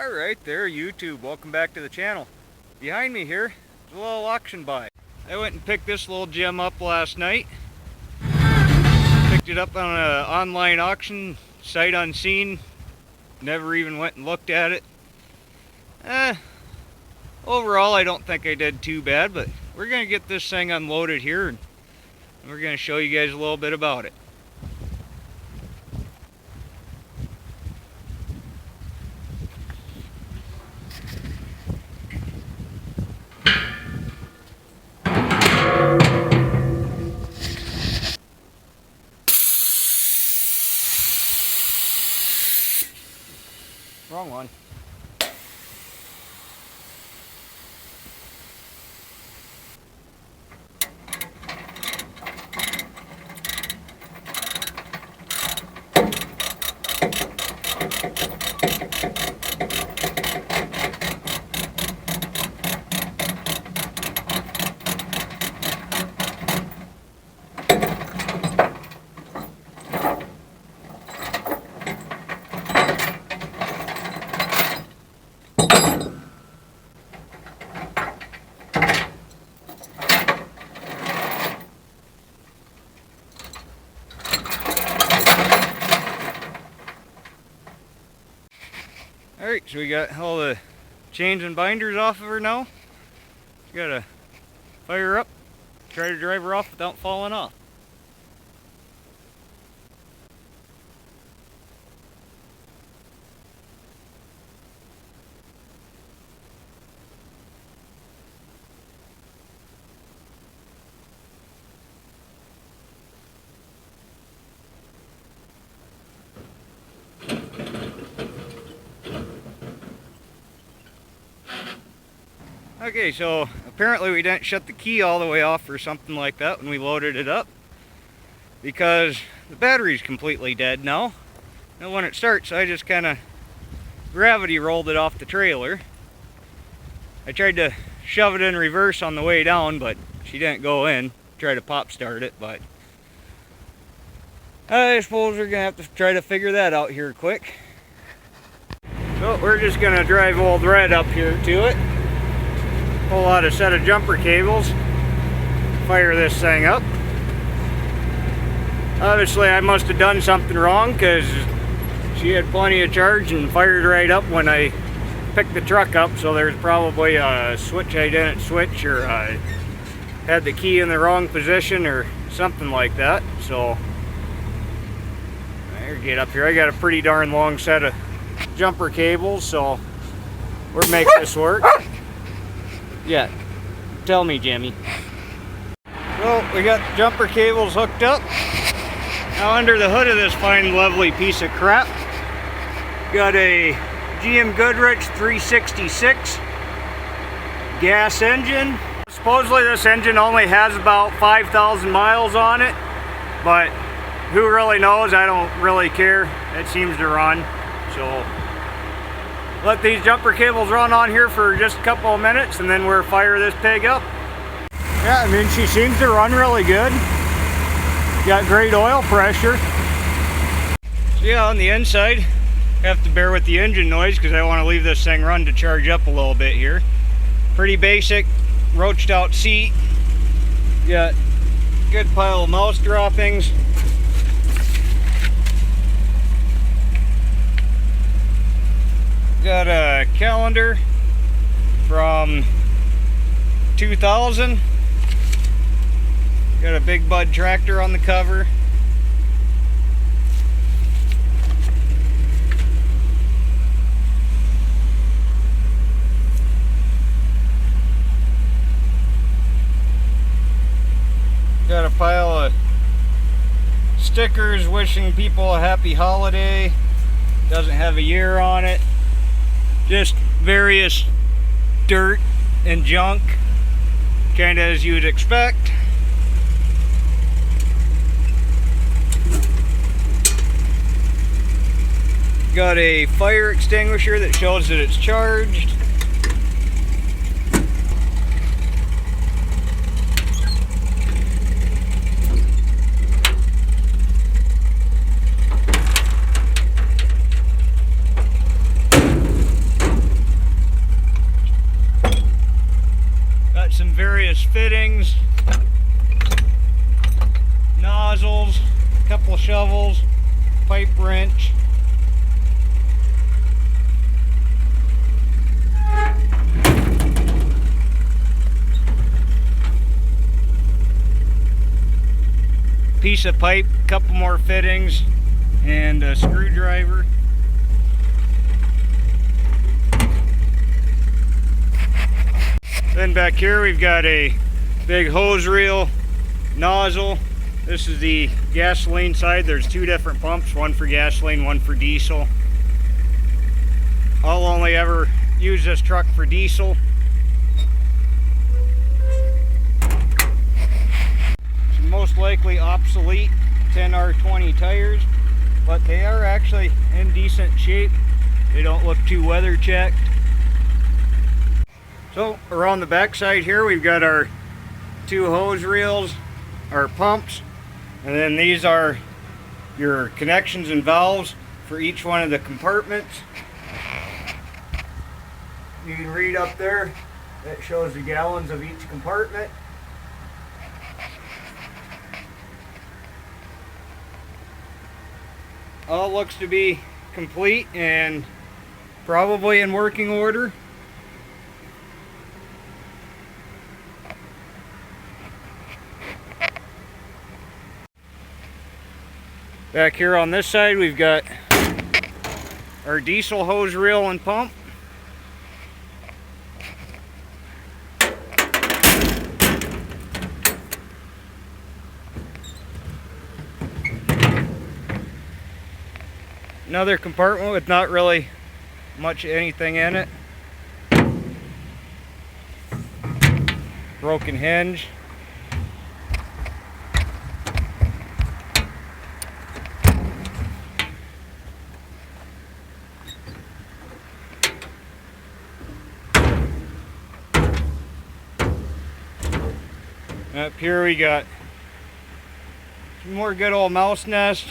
Alright there, YouTube, welcome back to the channel. Behind me here is a little auction buy. I went and picked this little gem up last night. Picked it up on an online auction, sight unseen. Never even went and looked at it. Overall I don't think I did too bad, but we're going to get this thing unloaded here and we're going to show you guys a little bit about it. Wrong one. Alright, so we got all the chains and binders off of her now. Gotta fire her up, try to drive her off without falling off. Okay, so apparently we didn't shut the key all the way off or something like that when we loaded it up, because the battery's completely dead now. And when it starts, I just kind of gravity rolled it off the trailer. I tried to shove it in reverse on the way down, but she didn't go in. Try to pop start it, but I suppose we're gonna have to try to figure that out here quick. So we're just gonna drive old Red up here to it. Pull out a set of jumper cables, fire this thing up. Obviously I must have done something wrong because she had plenty of charge and fired right up when I picked the truck up, so there's probably a switch I didn't switch, or I had the key in the wrong position or something like that. So I get up here. I got a pretty darn long set of jumper cables, so we'll make this work. Yeah, tell me, Jimmy. Well, we got jumper cables hooked up. Now under the hood of this fine lovely piece of crap, got a GM Goodrich 366 gas engine. Supposedly this engine only has about 5,000 miles on it, but who really knows? I don't really care. It seems to run, so let these jumper cables run on here for just a couple of minutes and then we'll fire this pig up. Yeah, I mean, she seems to run really good. Got great oil pressure. So yeah, on the inside, have to bear with the engine noise because I want to leave this thing run to charge up a little bit here. Pretty basic, roached out seat. Got a good pile of mouse droppings. Got a calendar from 2000. Got a Big Bud tractor on the cover. Got a pile of stickers wishing people a happy holiday. Doesn't have a year on it. Just various dirt and junk, kind of as you'd expect. Got a fire extinguisher that shows that it's charged. various fittings, nozzles, a couple of shovels, pipe wrench. Piece of pipe, a couple more fittings, and a screwdriver. Then back here we've got a big hose reel, nozzle. This is the gasoline side. There's two different pumps, one for gasoline, one for diesel. I'll only ever use this truck for diesel. Most likely obsolete 10R20 tires, but they are actually in decent shape. They don't look too weather checked. So around the back side here we've got our two hose reels, our pumps, and then these are your connections and valves for each one of the compartments. You can read up there, that shows the gallons of each compartment. All looks to be complete and probably in working order. Back here on this side we've got our diesel hose reel and pump. Another compartment with not really much anything in it. Broken hinge. Up here we got some more good old mouse nest,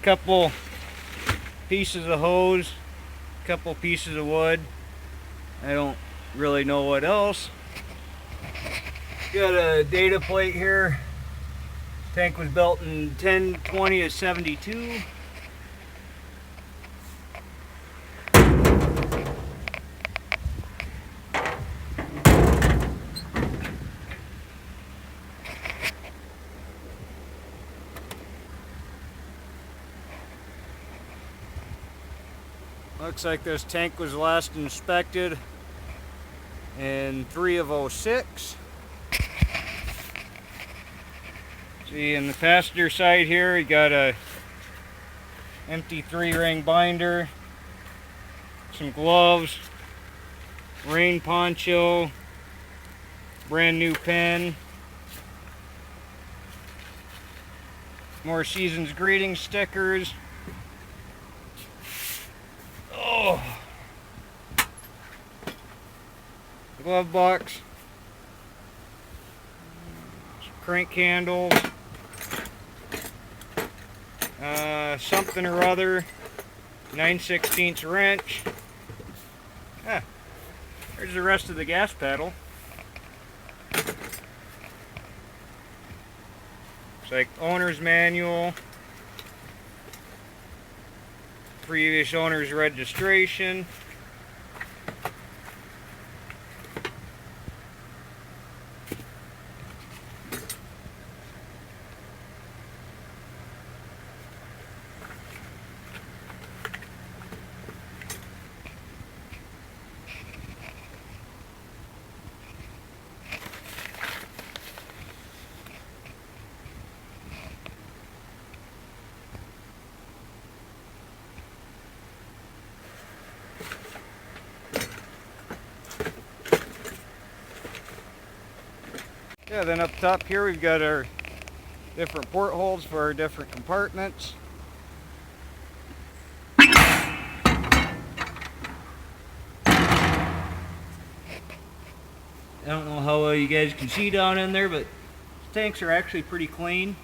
couple pieces of hose, a couple pieces of wood. I don't really know what else. Got a data plate here. Tank was built in 10/20 of 72. Looks like this tank was last inspected in 3 of 06. See, in the passenger side here, you got a empty 3-ring binder, some gloves, rain poncho, brand new pen, more season's greeting stickers. Oh, glove box, crank handles, something or other, 9/16 wrench. There's the rest of the gas pedal. It's like owner's manual, previous owner's registration. Yeah, then up top here we've got our different portholes for our different compartments. I don't know how well you guys can see down in there, but the tanks are actually pretty clean.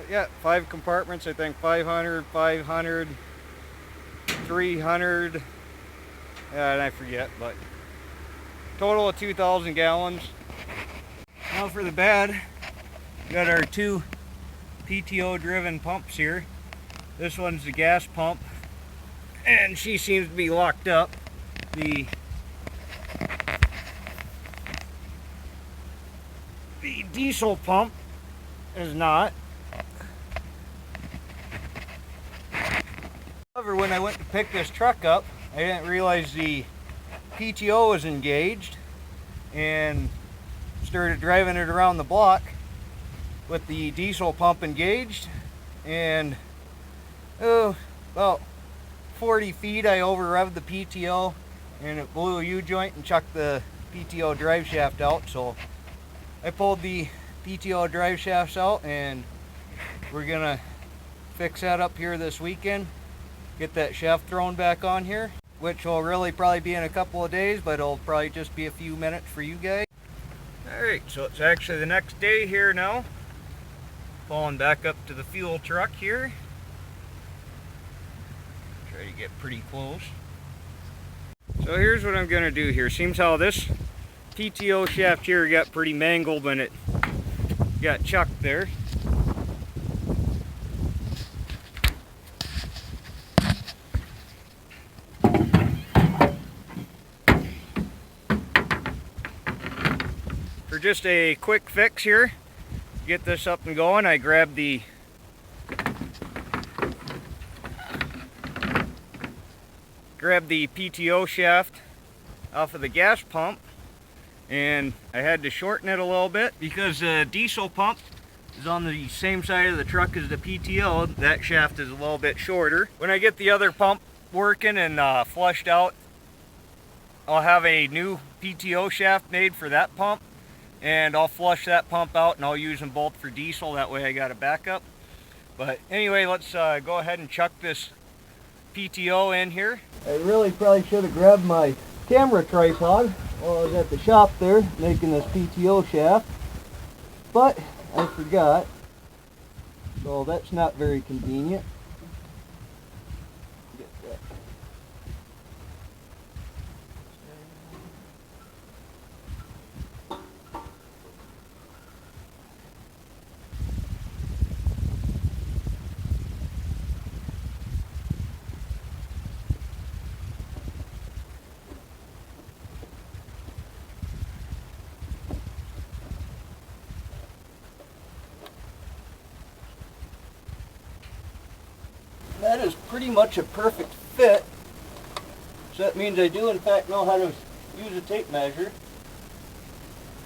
Yeah, 5 compartments, I think 500, 500. 300, and I forget, but total of 2,000 gallons. Now for the bad, we got our two PTO driven pumps here. This one's the gas pump, and she seems to be locked up. The diesel pump is not. However, when I went to pick this truck up, I didn't realize the PTO was engaged, and started driving it around the block with the diesel pump engaged, and about 40 feet I over revved the PTO and it blew a U-joint and chucked the PTO drive shaft out. So I pulled the PTO drive shafts out, and we're gonna fix that up here this weekend, get that shaft thrown back on here, which will really probably be in a couple of days, but it'll probably just be a few minutes for you guys. Alright, so it's actually the next day here now. Pulling back up to the fuel truck here. Try to get pretty close. So here's what I'm going to do here. Seems how this PTO shaft here got pretty mangled when it got chucked there. For just a quick fix here, get this up and going, I grabbed the PTO shaft off of the gas pump, and I had to shorten it a little bit because the diesel pump is on the same side of the truck as the PTO. That shaft is a little bit shorter. When I get the other pump working and flushed out, I'll have a new PTO shaft made for that pump, and I'll flush that pump out and I'll use them both for diesel. That way I got a backup. But anyway, let's go ahead and chuck this PTO in here. I really probably should have grabbed my camera tripod while I was at the shop there making this PTO shaft, but I forgot, so that's not very convenient. Get that. That is pretty much a perfect fit, so that means I do in fact know how to use a tape measure.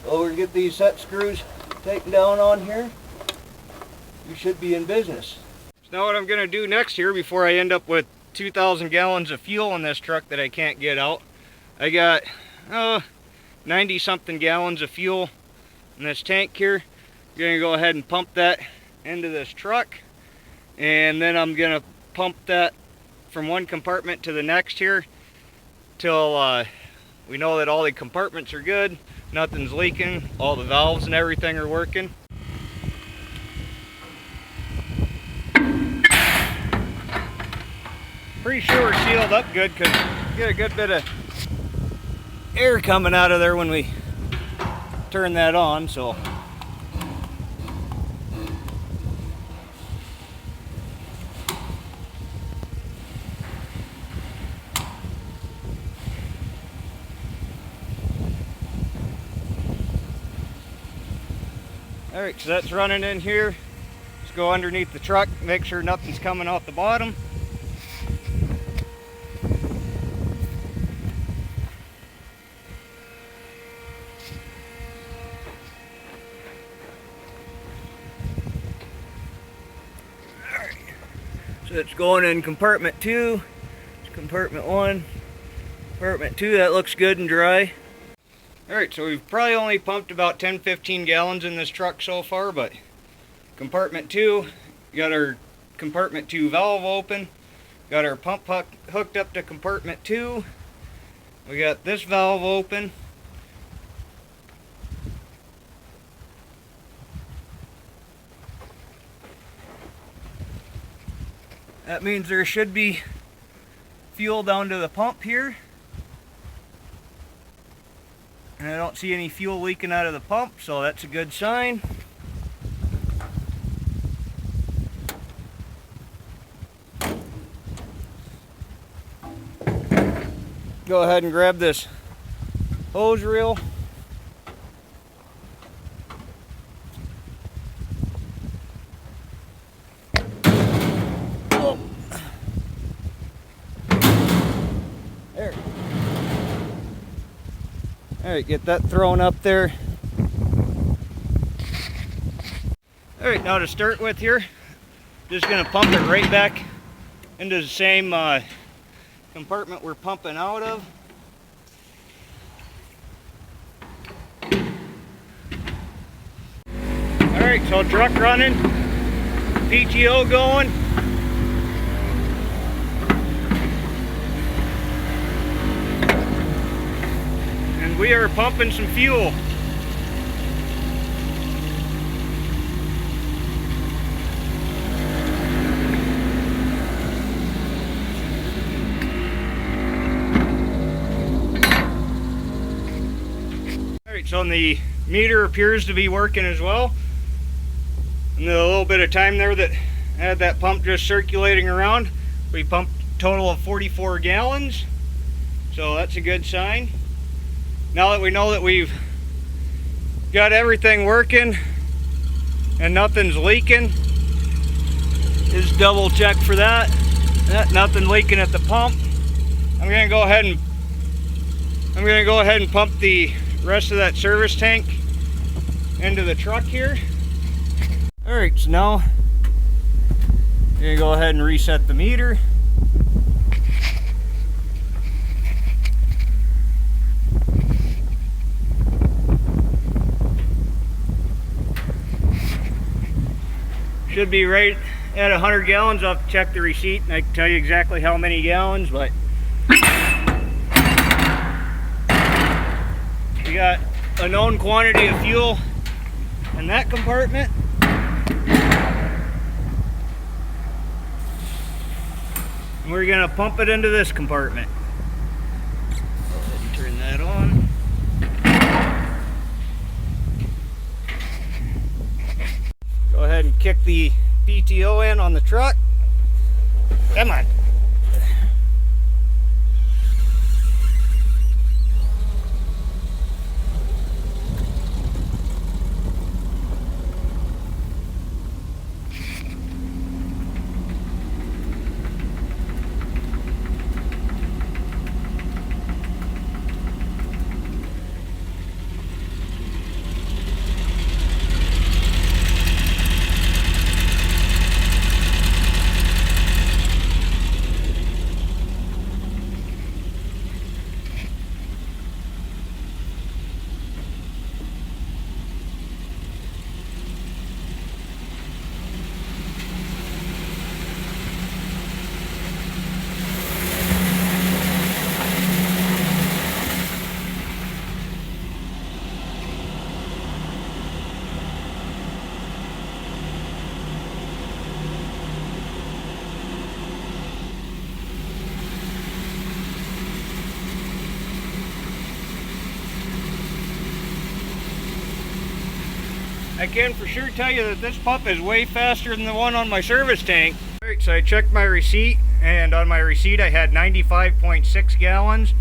So we're going to get these set screws taken down on here. We should be in business. So now what I'm going to do next here, before I end up with 2,000 gallons of fuel in this truck that I can't get out, I got 90 something gallons of fuel in this tank here. I'm going to go ahead and pump that into this truck, and then I'm going to pump that from one compartment to the next here till we know that all the compartments are good, nothing's leaking, all the valves and everything are working. Pretty sure we're sealed up good because we get a good bit of air coming out of there when we turn that on, so. Alright, so that's running in here. Let's go underneath the truck, make sure nothing's coming off the bottom. Alright, so it's going in compartment 2, it's compartment 1, compartment 2, that looks good and dry. Alright, so we've probably only pumped about 10-15 gallons in this truck so far, but compartment 2, got our compartment 2 valve open, got our pump hooked up to compartment 2, we got this valve open, that means there should be fuel down to the pump here. And I don't see any fuel leaking out of the pump, so that's a good sign. Go ahead and grab this hose reel. Oh. There. Alright, get that thrown up there. Alright, now to start with here, just going to pump it right back into the same compartment we're pumping out of. Alright, so truck running, PTO going. And we are pumping some fuel. So the meter appears to be working as well. And the little bit of time there that I had that pump just circulating around, we pumped a total of 44 gallons. So that's a good sign. Now that we know that we've got everything working and nothing's leaking, just double check for that. Nothing leaking at the pump. I'm gonna go ahead and pump the rest of that service tank into the truck here. Alright, so now I'm going to go ahead and reset the meter. Should be right at 100 gallons. I'll have to check the receipt and I can tell you exactly how many gallons, but we got a known quantity of fuel in that compartment. And we're going to pump it into this compartment. Go ahead and turn that on. Go ahead and kick the PTO in on the truck. Come on. I can for sure tell you that this pump is way faster than the one on my service tank. Alright, so I checked my receipt, and on my receipt I had 95.6 gallons.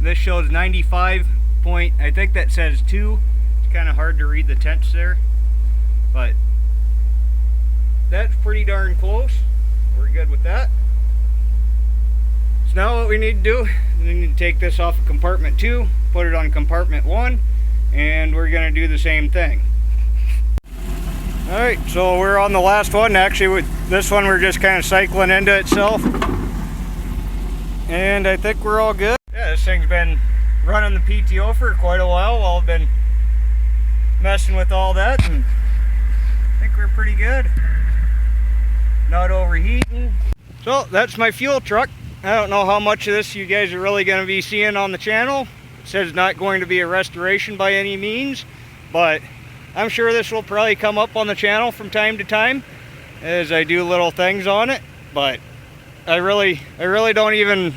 This shows 95 point, I think that says 2. It's kind of hard to read the tenths there, but that's pretty darn close. We're good with that. So now what we need to do, we need to take this off of compartment 2, put it on compartment 1, and we're going to do the same thing. Alright, so we're on the last one. Actually, with this one we're just kind of cycling into itself. And I think we're all good. Yeah, this thing's been running the PTO for quite a while while I've been messing with all that, and I think we're pretty good. Not overheating. So that's my fuel truck. I don't know how much of this you guys are really going to be seeing on the channel. It says not going to be a restoration by any means, but I'm sure this will probably come up on the channel from time to time as I do little things on it. But I really don't even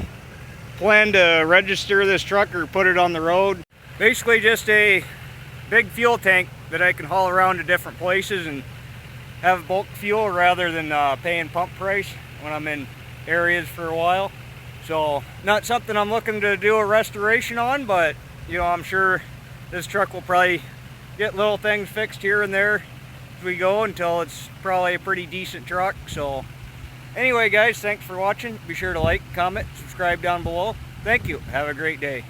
plan to register this truck or put it on the road. Basically just a big fuel tank that I can haul around to different places and have bulk fuel rather than paying pump price when I'm in areas for a while. So not something I'm looking to do a restoration on, but you know, I'm sure this truck will probably get little things fixed here and there as we go until it's probably a pretty decent truck. So anyway guys, thanks for watching. Be sure to like, comment, subscribe down below. Thank you. Have a great day.